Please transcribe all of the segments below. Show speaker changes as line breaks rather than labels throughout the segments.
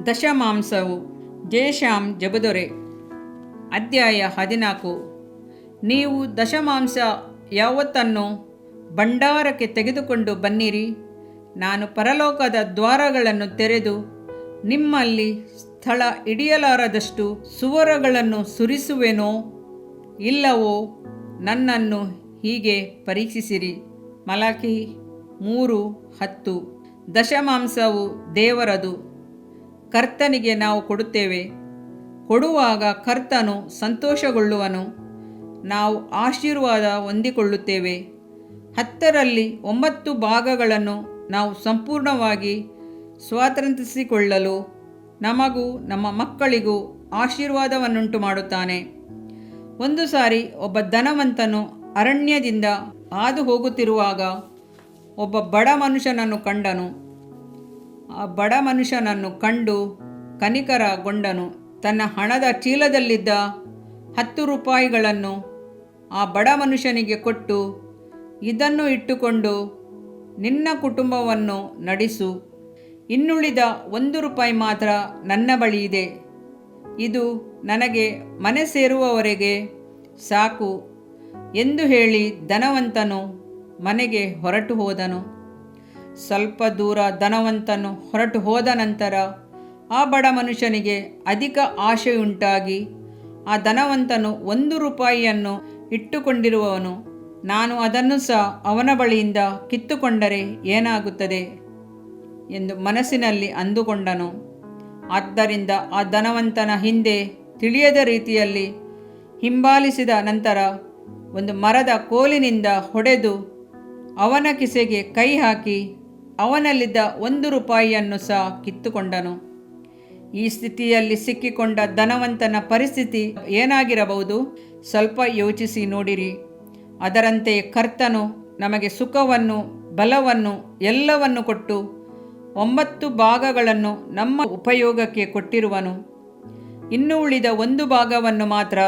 ದಶಮಾಂಸವು ಜಯಶ್ಯಾಮ್ ಜಬದೊರೆ. ಅಧ್ಯಾಯ 14. ನೀವು ದಶಮಾಂಸ ಯಾವತ್ತನ್ನು ಭಂಡಾರಕ್ಕೆ ತೆಗೆದುಕೊಂಡು ಬನ್ನಿರಿ. ನಾನು ಪರಲೋಕದ ದ್ವಾರಗಳನ್ನು ತೆರೆದು ನಿಮ್ಮಲ್ಲಿ ಸ್ಥಳ ಹಿಡಿಯಲಾರದಷ್ಟು ಸುವರಗಳನ್ನು ಸುರಿಸುವೆನೋ ಇಲ್ಲವೋ ನನ್ನನ್ನು ಹೀಗೆ ಪರೀಕ್ಷಿಸಿರಿ. ಮಲಾಕಿ 3:10. ದಶಮಾಂಸವು ದೇವರದು, ಕರ್ತನಿಗೆ ನಾವು ಕೊಡುತ್ತೇವೆ. ಕೊಡುವಾಗ ಕರ್ತನು ಸಂತೋಷಗೊಳ್ಳುವನು, ನಾವು ಆಶೀರ್ವಾದ ಹೊಂದಿಕೊಳ್ಳುತ್ತೇವೆ. 10ರಲ್ಲಿ 9 ಭಾಗಗಳನ್ನು ನಾವು ಸಂಪೂರ್ಣವಾಗಿ ಸ್ವಾತಂತ್ರ್ಯಿಸಿಕೊಳ್ಳಲು ನಮಗೂ ನಮ್ಮ ಮಕ್ಕಳಿಗೂ ಆಶೀರ್ವಾದವನ್ನುಂಟು ಮಾಡುತ್ತಾನೆ. ಒಂದು ಸಾರಿ ಒಬ್ಬ ಧನವಂತನು ಅರಣ್ಯದಿಂದ ಹಾದು ಹೋಗುತ್ತಿರುವಾಗ ಒಬ್ಬ ಬಡ ಮನುಷ್ಯನನ್ನು ಕಂಡನು. ಆ ಬಡ ಮನುಷ್ಯನನ್ನು ಕಂಡು ಕನಿಕರಗೊಂಡನು. ತನ್ನ ಹಣದ ಚೀಲದಲ್ಲಿದ್ದ 10 ರೂಪಾಯಿಗಳನ್ನು ಆ ಬಡ ಮನುಷ್ಯನಿಗೆ ಕೊಟ್ಟು, ಇದನ್ನು ಇಟ್ಟುಕೊಂಡು ನಿನ್ನ ಕುಟುಂಬವನ್ನು ನಡೆಸು. ಇನ್ನುಳಿದ 1 ರೂಪಾಯಿ ಮಾತ್ರ ನನ್ನ ಬಳಿ ಇದೆ. ಇದು ನನಗೆ ಮನೆ ಸೇರುವವರೆಗೆ ಸಾಕು ಎಂದು ಹೇಳಿ ಧನವಂತನು ಮನೆಗೆ ಹೊರಟು ಹೋದನು. ಸ್ವಲ್ಪ ದೂರ ಧನವಂತನು ಹೊರಟು ಹೋದ ನಂತರ ಆ ಬಡ ಮನುಷ್ಯನಿಗೆ ಅಧಿಕ ಆಶೆಯುಂಟಾಗಿ, ಆ ಧನವಂತನು 1 ರೂಪಾಯಿಯನ್ನು ಇಟ್ಟುಕೊಂಡಿರುವವನು, ನಾನು ಅದನ್ನು ಸಹ ಅವನ ಬಳಿಯಿಂದ ಕಿತ್ತುಕೊಂಡರೆ ಏನಾಗುತ್ತದೆ ಎಂದು ಮನಸ್ಸಿನಲ್ಲಿ ಅಂದುಕೊಂಡನು. ಆದ್ದರಿಂದ ಆ ಧನವಂತನ ಹಿಂದೆ ತಿಳಿಯದ ರೀತಿಯಲ್ಲಿ ಹಿಂಬಾಲಿಸಿದ ನಂತರ ಒಂದು ಮರದ ಕೋಲಿನಿಂದ ಹೊಡೆದು ಅವನ ಕಿಸೆಗೆ ಕೈ ಹಾಕಿ ಅವನಲ್ಲಿದ್ದ 1 ರೂಪಾಯಿಯನ್ನು ಸಹ ಕಿತ್ತುಕೊಂಡನು. ಈ ಸ್ಥಿತಿಯಲ್ಲಿ ಸಿಕ್ಕಿಕೊಂಡ ಧನವಂತನ ಪರಿಸ್ಥಿತಿ ಏನಾಗಿರಬಹುದು? ಸ್ವಲ್ಪ ಯೋಚಿಸಿ ನೋಡಿರಿ. ಅದರಂತೆಯೇ ಕರ್ತನು ನಮಗೆ ಸುಖವನ್ನು, ಬಲವನ್ನು, ಎಲ್ಲವನ್ನು ಕೊಟ್ಟು 9 ಭಾಗಗಳನ್ನು ನಮ್ಮ ಉಪಯೋಗಕ್ಕೆ ಕೊಟ್ಟಿರುವನು. ಇನ್ನು ಉಳಿದ 1 ಭಾಗವನ್ನು ಮಾತ್ರ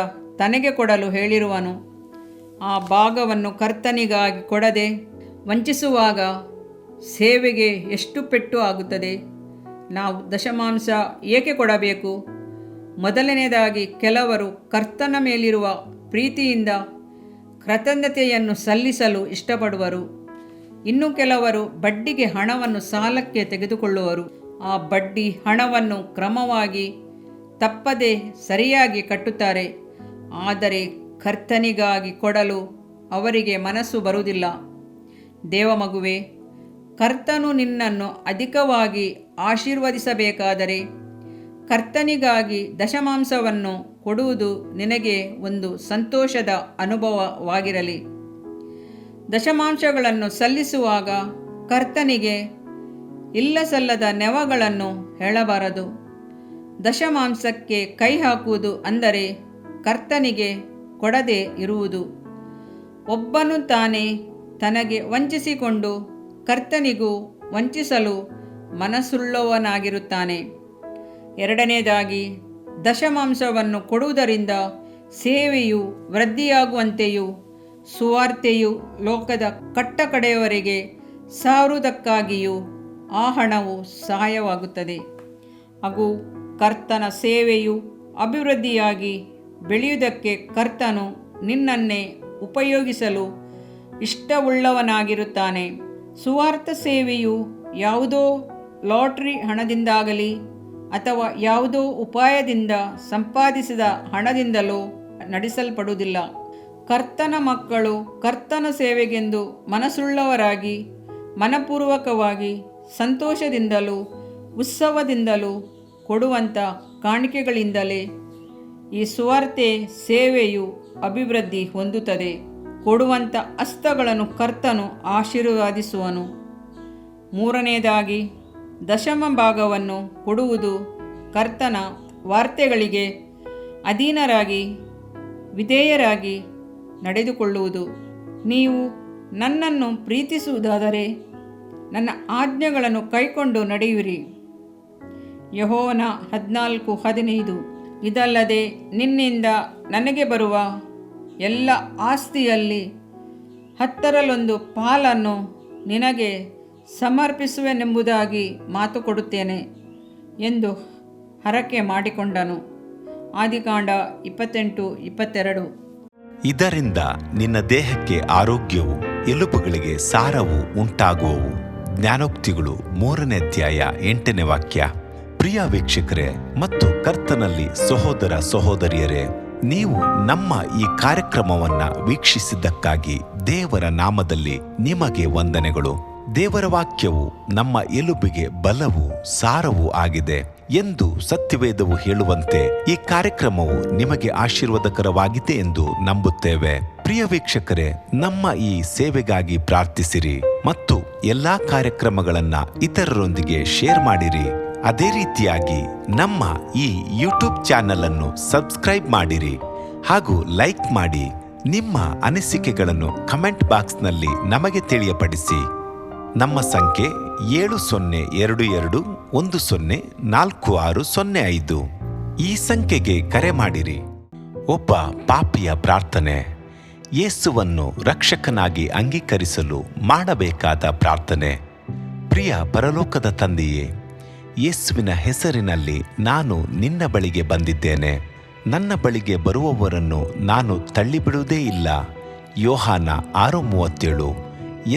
ತನಗೆ ಕೊಡಲು ಹೇಳಿರುವನು. ಆ ಭಾಗವನ್ನು ಕರ್ತನಿಗಾಗಿ ಕೊಡದೆ ವಂಚಿಸುವಾಗ ಸೇವೆಗೆ ಎಷ್ಟು ಪೆಟ್ಟು ಆಗುತ್ತದೆ? ನಾವು ದಶಮಾಂಶ ಏಕೆ ಕೊಡಬೇಕು? ಮೊದಲನೆಯದಾಗಿ, ಕೆಲವರು ಕರ್ತನ ಮೇಲಿರುವ ಪ್ರೀತಿಯಿಂದ ಕೃತಜ್ಞತೆಯನ್ನು ಸಲ್ಲಿಸಲು ಇಷ್ಟಪಡುವರು. ಇನ್ನು ಕೆಲವರು ಬಡ್ಡಿಗೆ ಹಣವನ್ನು ಸಾಲಕ್ಕೆ ತೆಗೆದುಕೊಳ್ಳುವರು. ಆ ಬಡ್ಡಿ ಹಣವನ್ನು ಕ್ರಮವಾಗಿ ತಪ್ಪದೆ ಸರಿಯಾಗಿ ಕಟ್ಟುತ್ತಾರೆ. ಆದರೆ ಕರ್ತನಿಗಾಗಿ ಕೊಡಲು ಅವರಿಗೆ ಮನಸ್ಸು ಬರುವುದಿಲ್ಲ. ದೇವಮಗುವೆ, ಕರ್ತನು ನಿನ್ನನ್ನು ಅಧಿಕವಾಗಿ ಆಶೀರ್ವದಿಸಬೇಕಾದರೆ ಕರ್ತನಿಗಾಗಿ ದಶಮಾಂಸವನ್ನು ಕೊಡುವುದು ನಿನಗೆ ಒಂದು ಸಂತೋಷದ ಅನುಭವವಾಗಿರಲಿ. ದಶಮಾಂಶಗಳನ್ನು ಸಲ್ಲಿಸುವಾಗ ಕರ್ತನಿಗೆ ಇಲ್ಲಸಲ್ಲದ ನೆವಗಳನ್ನು ಹೇಳಬಾರದು. ದಶಮಾಂಸಕ್ಕೆ ಕೈ ಹಾಕುವುದು ಅಂದರೆ ಕರ್ತನಿಗೆ ಕೊಡದೆ ಇರುವುದು. ಒಬ್ಬನು ತಾನೇ ತನಗೆ ವಂಚಿಸಿಕೊಂಡು ಕರ್ತನಿಗೂ ವಂಚಿಸಲು ಮನಸ್ಸುಳ್ಳವನಾಗಿರುತ್ತಾನೆ. ಎರಡನೇದಾಗಿ, ದಶಮಾಂಶವನ್ನು ಕೊಡುವುದರಿಂದ ಸೇವೆಯು ವೃದ್ಧಿಯಾಗುವಂತೆಯೂ ಸುವಾರ್ತೆಯು ಲೋಕದ ಕಟ್ಟಕಡೆಯವರೆಗೆ ಸಾರುವುದಕ್ಕಾಗಿಯೂ ಆ ಹಣವು ಸಹಾಯವಾಗುತ್ತದೆ. ಹಾಗೂ ಕರ್ತನ ಸೇವೆಯು ಅಭಿವೃದ್ಧಿಯಾಗಿ ಬೆಳೆಯುವುದಕ್ಕೆ ಕರ್ತನು ನಿನ್ನನ್ನೇ ಉಪಯೋಗಿಸಲು ಇಷ್ಟವುಳ್ಳವನಾಗಿರುತ್ತಾನೆ. ಸುವಾರ್ಥ ಸೇವೆಯು ಯಾವುದೋ ಲಾಟ್ರಿ ಹಣದಿಂದಾಗಲಿ ಅಥವಾ ಯಾವುದೋ ಉಪಾಯದಿಂದ ಸಂಪಾದಿಸಿದ ಹಣದಿಂದಲೋ ನಡೆಸಲ್ಪಡುವುದಿಲ್ಲ. ಕರ್ತನ ಮಕ್ಕಳು ಕರ್ತನ ಸೇವೆಗೆಂದು ಮನಸ್ಸುಳ್ಳವರಾಗಿ ಮನಪೂರ್ವಕವಾಗಿ ಸಂತೋಷದಿಂದಲೂ ಉತ್ಸವದಿಂದಲೂ ಕೊಡುವಂಥ ಕಾಣಿಕೆಗಳಿಂದಲೇ ಈ ಸುವಾರ್ತೆ ಸೇವೆಯು ಅಭಿವೃದ್ಧಿ ಹೊಂದುತ್ತದೆ. ಕೊಡುವಂಥ ಹಸ್ತಗಳನ್ನು ಕರ್ತನು ಆಶೀರ್ವದಿಸುವನು. ಮೂರನೆಯದಾಗಿ, ದಶಮ ಭಾಗವನ್ನು ಕೊಡುವುದು ಕರ್ತನ ವಾರ್ತೆಗಳಿಗೆ ಅಧೀನರಾಗಿ ವಿಧೇಯರಾಗಿ ನಡೆದುಕೊಳ್ಳುವುದು. ನೀವು ನನ್ನನ್ನು ಪ್ರೀತಿಸುವುದಾದರೆ ನನ್ನ ಆಜ್ಞೆಗಳನ್ನು ಕೈಕೊಂಡು ನಡೆಯುವಿರಿ. ಯೆಹೋವನ 14:15. ಇದಲ್ಲದೆ ನಿನ್ನಿಂದ ನನಗೆ ಬರುವ ಎಲ್ಲ ಆಸ್ತಿಯಲ್ಲಿ 10ರಲ್ಲೊಂದು ಪಾಲನ್ನು ನಿನಗೆ ಸಮರ್ಪಿಸುವೆನೆಂಬುದಾಗಿ ಮಾತು ಕೊಡುತ್ತೇನೆ ಎಂದು ಹರಕೆ ಮಾಡಿಕೊಂಡನು. ಆದಿಕಾಂಡ 28:22.
ಇದರಿಂದ ನಿನ್ನ ದೇಹಕ್ಕೆ ಆರೋಗ್ಯವು, ಎಲುಬುಗಳಿಗೆ ಸಾರವು ಉಂಟಾಗುವವು. ಜ್ಞಾನೋಕ್ತಿಗಳು 3ನೇ ಅಧ್ಯಾಯ 8ನೇ ವಾಕ್ಯ. ಪ್ರಿಯ ವೀಕ್ಷಕರೇ ಮತ್ತು ಕರ್ತನಲ್ಲಿ ಸಹೋದರ ಸಹೋದರಿಯರೇ, ನೀವು ನಮ್ಮ ಈ ಕಾರ್ಯಕ್ರಮವನ್ನ ವೀಕ್ಷಿಸಿದ್ದಕ್ಕಾಗಿ ದೇವರ ನಾಮದಲ್ಲಿ ನಿಮಗೆ ವಂದನೆಗಳು. ದೇವರ ವಾಕ್ಯವು ನಮ್ಮ ಎಲುಬಿಗೆ ಬಲವು, ಸಾರವೂ ಆಗಿದೆ ಎಂದು ಸತ್ಯವೇದವು ಹೇಳುವಂತೆ ಈ ಕಾರ್ಯಕ್ರಮವು ನಿಮಗೆ ಆಶೀರ್ವಾದಕರವಾಗಿದೆ ಎಂದು ನಂಬುತ್ತೇವೆ. ಪ್ರಿಯ ವೀಕ್ಷಕರೇ, ನಮ್ಮ ಈ ಸೇವೆಗಾಗಿ ಪ್ರಾರ್ಥಿಸಿರಿ ಮತ್ತು ಎಲ್ಲಾ ಕಾರ್ಯಕ್ರಮಗಳನ್ನ ಇತರರೊಂದಿಗೆ ಶೇರ್ ಮಾಡಿರಿ. ಅದೇ ರೀತಿಯಾಗಿ ನಮ್ಮ ಈ ಯೂಟ್ಯೂಬ್ ಚಾನೆಲ್ ಅನ್ನು ಸಬ್ಸ್ಕ್ರೈಬ್ ಮಾಡಿರಿ ಹಾಗೂ ಲೈಕ್ ಮಾಡಿ. ನಿಮ್ಮ ಅನಿಸಿಕೆಗಳನ್ನು ಕಮೆಂಟ್ ಬಾಕ್ಸ್ನಲ್ಲಿ ನಮಗೆ ತಿಳಿಯಪಡಿಸಿ. ನಮ್ಮ ಸಂಖ್ಯೆ 7022104605. ಈ ಸಂಖ್ಯೆಗೆ ಕರೆ ಮಾಡಿರಿ. ಒಬ್ಬ ಪಾಪಿಯ ಪ್ರಾರ್ಥನೆ. ಯೇಸುವನ್ನು ರಕ್ಷಕನಾಗಿ ಅಂಗೀಕರಿಸಲು ಮಾಡಬೇಕಾದ ಪ್ರಾರ್ಥನೆ. ಪ್ರಿಯ ಪರಲೋಕದ ತಂದೆಯೇ, ಯೇಸುವಿನ ಹೆಸರಿನಲ್ಲಿ ನಾನು ನಿನ್ನ ಬಳಿಗೆ ಬಂದಿದ್ದೇನೆ. ನನ್ನ ಬಳಿಗೆ ಬರುವವರನ್ನು ನಾನು ತಳ್ಳಿಬಿಡುವುದೇ ಇಲ್ಲ. ಯೋಹಾನ 6:37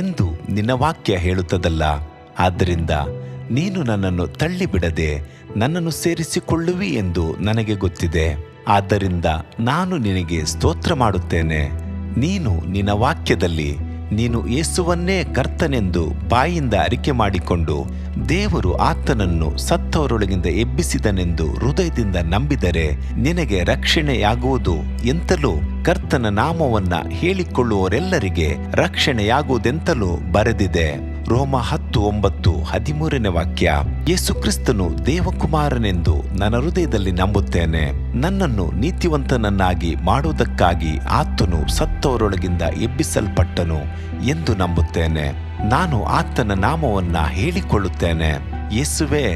ಎಂದು ನಿನ್ನ ವಾಕ್ಯ ಹೇಳುತ್ತದಲ್ಲ. ಆದ್ದರಿಂದ ನೀನು ನನ್ನನ್ನು ತಳ್ಳಿಬಿಡದೆ ನನ್ನನ್ನು ಸೇರಿಸಿಕೊಳ್ಳುವಿ ಎಂದು ನನಗೆ ಗೊತ್ತಿದೆ. ಆದ್ದರಿಂದ ನಾನು ನಿನಗೆ ಸ್ತೋತ್ರ ಮಾಡುತ್ತೇನೆ. ನೀನು ನಿನ್ನ ವಾಕ್ಯದಲ್ಲಿ ನೀನು ಯೇಸುವನ್ನೇ ಕರ್ತನೆಂದು ಬಾಯಿಂದ ಅರಿಕೆ ಮಾಡಿಕೊಂಡು ದೇವರು ಆತನನ್ನು ಸತ್ತವರೊಳಗಿಂದ ಎಬ್ಬಿಸಿದನೆಂದು ಹೃದಯದಿಂದ ನಂಬಿದರೆ ನಿನಗೆ ರಕ್ಷಣೆಯಾಗುವುದು ಎಂತಲೂ, ಕರ್ತನ ನಾಮವನ್ನ ಹೇಳಿಕೊಳ್ಳುವವರೆಲ್ಲರಿಗೆ ರಕ್ಷಣೆಯಾಗುವುದೆಂತಲೂ ಬರೆದಿದೆ. ರೋಮ 10:9-13ನೇ ವಾಕ್ಯ. ಯೇಸು ಕ್ರಿಸ್ತನು ದೇವಕುಮಾರನೆಂದು ನನ್ನ ಹೃದಯದಲ್ಲಿ ನಂಬುತ್ತೇನೆ. ನನ್ನನ್ನು ನೀತಿವಂತನನ್ನಾಗಿ ಮಾಡುವುದಕ್ಕಾಗಿ ಆತನು ಸತ್ತವರೊಳಗಿಂದ ಎಬ್ಬಿಸಲ್ಪಟ್ಟನು ಎಂದು ನಂಬುತ್ತೇನೆ. ನಾನು ಆತನ ನಾಮವನ್ನ ಹೇಳಿಕೊಳ್ಳುತ್ತೇನೆ. ಯೇಸುವೇ,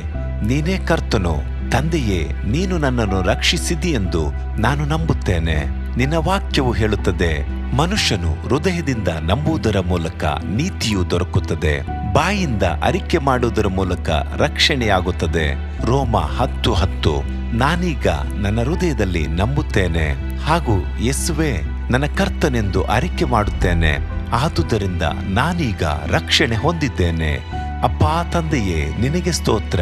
ನೀನೇ ಕರ್ತನು. ತಂದೆಯೇ, ನೀನು ನನ್ನನ್ನು ರಕ್ಷಿಸಿದಿ ಎಂದು ನಾನು ನಂಬುತ್ತೇನೆ. ನಿನ್ನ ವಾಕ್ಯವು ಹೇಳುತ್ತದೆ, ಮನುಷ್ಯನು ಹೃದಯದಿಂದ ನಂಬುವುದರ ಮೂಲಕ ನೀತಿಯು ದೊರಕುತ್ತದೆ, ಬಾಯಿಂದ ಅರಿಕೆ ಮಾಡುವುದರ ಮೂಲಕ ರಕ್ಷಣೆಯಾಗುತ್ತದೆ. ರೋಮ 10:10. ನಾನೀಗ ನನ್ನ ಹೃದಯದಲ್ಲಿ ನಂಬುತ್ತೇನೆ ಹಾಗೂ ಯೇಸುವೇ ನನ್ನ ಕರ್ತನೆಂದು ಅರಿಕೆ ಮಾಡುತ್ತೇನೆ. ಆದುದರಿಂದ ನಾನೀಗ ರಕ್ಷಣೆ ಹೊಂದಿದ್ದೇನೆ. ಅಪ್ಪಾ ತಂದೆಯೇ, ನಿನಗೆ ಸ್ತೋತ್ರ.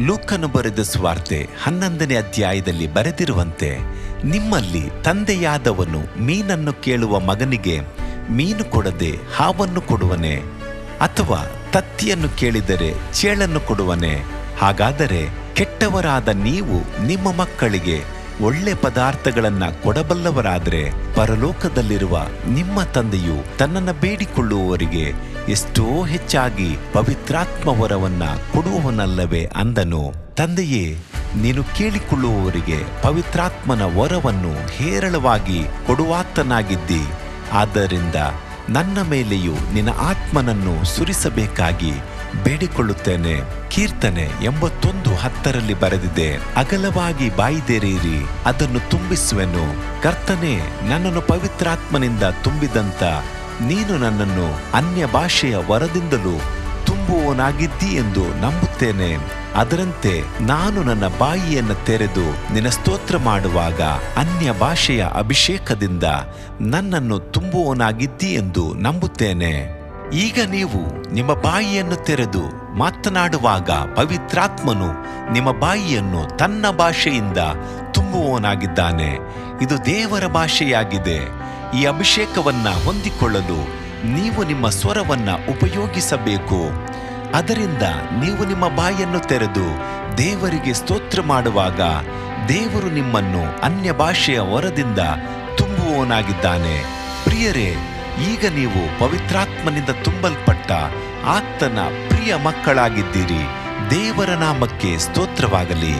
ಲೂಕನು ಬರೆದ ಸುವಾರ್ತೆ 11ನೇ ಅಧ್ಯಾಯದಲ್ಲಿ ಬರೆದಿರುವಂತೆ, ನಿಮ್ಮಲ್ಲಿ ತಂದೆಯಾದವನು ಮೀನನ್ನು ಕೇಳುವ ಮಗನಿಗೆ ಮೀನು ಕೊಡದೆ ಹಾವನ್ನು ಕೊಡುವನೆ? ಅಥವಾ ತತ್ತಿಯನ್ನು ಕೇಳಿದರೆ ಚೇಳನ್ನು ಕೊಡುವನೆ? ಹಾಗಾದರೆ ಕೆಟ್ಟವರಾದ ನೀವು ನಿಮ್ಮ ಮಕ್ಕಳಿಗೆ ಒಳ್ಳೆ ಪದಾರ್ಥಗಳನ್ನ ಕೊಡಬಲ್ಲವರಾದರೆ ಪರಲೋಕದಲ್ಲಿರುವ ನಿಮ್ಮ ತಂದೆಯು ತನ್ನನ್ನು ಬೇಡಿಕೊಳ್ಳುವವರಿಗೆ ಎಷ್ಟೋ ಹೆಚ್ಚಾಗಿ ಪವಿತ್ರಾತ್ಮ ವರವನ್ನ ಕೊಡುವವನಲ್ಲವೇ ಅಂದನು. ತಂದೆಯೇ, ನೀನು ಕೇಳಿಕೊಳ್ಳುವವರಿಗೆ ಪವಿತ್ರಾತ್ಮನ ವರವನ್ನು ಹೇರಳವಾಗಿ ಕೊಡುವಾತನಾಗಿದ್ದಿ. ಆದ್ದರಿಂದ ನನ್ನ ಮೇಲೆಯೂ ನಿನ್ನ ಆತ್ಮನನ್ನು ಸುರಿಸಬೇಕಾಗಿ ಬೇಡಿಕೊಳ್ಳುತ್ತೇನೆ. ಕೀರ್ತನೆ 81:10 ಬರೆದಿದೆ, ಅಗಲವಾಗಿ ಬಾಯಿದೆರೆಯಿರಿ, ಅದನ್ನು ತುಂಬಿಸುವೆನು. ಕರ್ತನೇ, ನನ್ನನ್ನು ಪವಿತ್ರಾತ್ಮನಿಂದ ತುಂಬಿದಂತ ನೀನು ನನ್ನನ್ನು ಅನ್ಯ ಭಾಷೆಯ ವರದಿಂದಲೂ ತುಂಬುವವನಾಗಿದ್ದಿ ಎಂದು ನಂಬುತ್ತೇನೆ. ಅದರಂತೆ ನಾನು ನನ್ನ ಬಾಯಿಯನ್ನು ತೆರೆದು ನಿನ್ನ ಸ್ತೋತ್ರ ಮಾಡುವಾಗ ಅನ್ಯ ಭಾಷೆಯ ಅಭಿಷೇಕದಿಂದ ನನ್ನನ್ನು ತುಂಬುವವನಾಗಿದ್ದಿ ಎಂದು ನಂಬುತ್ತೇನೆ. ಈಗ ನೀವು ನಿಮ್ಮ ಬಾಯಿಯನ್ನು ತೆರೆದು ಮಾತನಾಡುವಾಗ ಪವಿತ್ರಾತ್ಮನು ನಿಮ್ಮ ಬಾಯಿಯನ್ನು ತನ್ನ ಭಾಷೆಯಿಂದ ತುಂಬುವವನಾಗಿದ್ದಾನೆ. ಇದು ದೇವರ ಭಾಷೆಯಾಗಿದೆ. ಈ ಅಭಿಷೇಕವನ್ನ ಹೊಂದಿಕೊಳ್ಳಲು ನೀವು ನಿಮ್ಮ ಸ್ವರವನ್ನ ಉಪಯೋಗಿಸಬೇಕು. ಅದರಿಂದ ನೀವು ನಿಮ್ಮ ಬಾಯಿಯನ್ನು ತೆರೆದು ದೇವರಿಗೆ ಸ್ತೋತ್ರ ಮಾಡುವಾಗ ದೇವರು ನಿಮ್ಮನ್ನು ಅನ್ಯ ಭಾಷೆಯ ವರದಿಂದ ತುಂಬುವವನಾಗಿದ್ದಾನೆ. ಪ್ರಿಯರೇ, ಈಗ ನೀವು ಪವಿತ್ರಾತ್ಮನಿಂದ ತುಂಬಲ್ಪಟ್ಟ ಆತನ ಪ್ರಿಯ ಮಕ್ಕಳಾಗಿದ್ದೀರಿ. ದೇವರ ನಾಮಕ್ಕೆ ಸ್ತೋತ್ರವಾಗಲಿ.